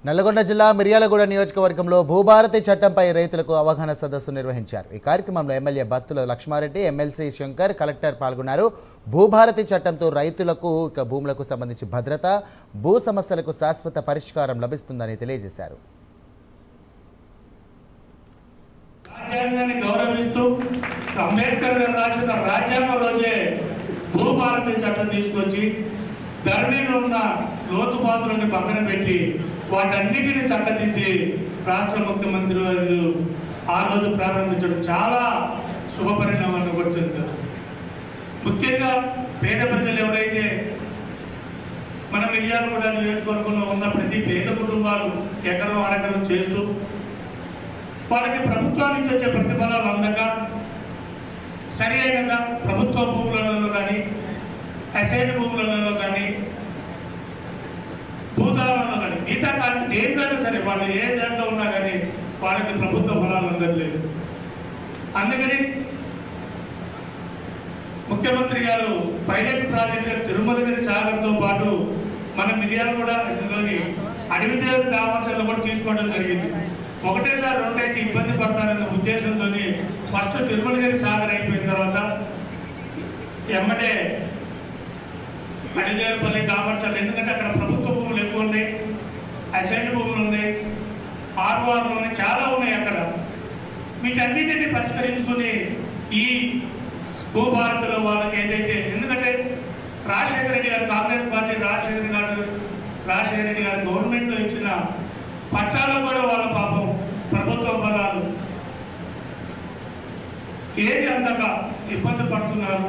నల్లగొండ జిల్లా మిర్యాలగూడ నియోజకవర్గంలో భూభారతి చట్టంపై రైతులకు అవగాహన సదస్సు నిర్వహించారు. ఈ కార్యక్రమంలో MLA Battula Lakshma Reddy, MLC Shankar, collector పాల్గొన్నారు. భూభారతి చట్టంతో రైతులకు భూములకు సంబంధించి భద్రత, భూ సమస్యలకు శాశ్వత పరిష్కారం లభిస్తుందని తెలియజేశారు. రాజ్యాంగాన్ని గౌరవిస్తూ అంబేద్కర్ గారు రాసిన రాజ్యాంగం రోజే భూభారతి చట్టం తీసుకొచ్చి ధరణిలో ఉన్న లోతుపాతులను పక్కన పెట్టి వాటన్నిటిని చక్కదిద్ది రాష్ట్ర ముఖ్యమంత్రి వారు ఆ రోజు ప్రారంభించడం చాలా శుభపరిణామాన్ని కొడుతుంది. ముఖ్యంగా పేద ప్రజలు ఎవరైతే మన మిర్యాలగూడ నియోజకవర్గంలో ఉన్న ప్రతి పేద కుటుంబాలు ఎకరం అరకరం చేస్తూ వాళ్ళకి ప్రభుత్వం నుంచి వచ్చే ప్రతిఫలాలు అందక సరి అయినగా ప్రభుత్వ భూములలో కానీ అసైన్ భూములలో కానీ భూతాలలో కానీ మిగతా కానీ దేంట్లోనే సరే వాళ్ళు ఏ దాంట్లో ఉన్నా కానీ వాళ్ళకి ప్రభుత్వ ఫలాలు అందట్లేదు. అందుకని ముఖ్యమంత్రి గారు పైలట్ ప్రాజెక్టు తిరుమలగిరి సాగర్తో పాటు మన మిర్యాలగూడలోని అడవిదేవి గ్రామాంశాలను కూడా తీసుకోవడం జరిగింది. ఒకటేసారి రెండైతే ఇబ్బంది పడతారనే ఉద్దేశంతో ఫస్ట్ తిరుమలగిరి సాగర్ అయిపోయిన తర్వాత ఎమ్మటే అడిదేరుపల్లి కామర్చాలి. ఎందుకంటే అక్కడ ప్రభుత్వ భూములు ఎక్కువ ఉన్నాయి, అసైన్ భూములు ఉన్నాయి, ఆర్వార్లు ఉన్నాయి, చాలా ఉన్నాయి అక్కడ. వీటన్నిటిని పరిష్కరించుకుని ఈ భూభారతిలో వాళ్ళకి ఏదైతే, ఎందుకంటే రాజశేఖర రెడ్డి గారు కాంగ్రెస్ పార్టీ రాజశేఖర రెడ్డి గారు గవర్నమెంట్లో ఇచ్చిన పట్టాలు కూడా వాళ్ళ పాపం ప్రభుత్వ ఫలాలు ఏది అంతగా ఇబ్బంది పడుతున్నారు.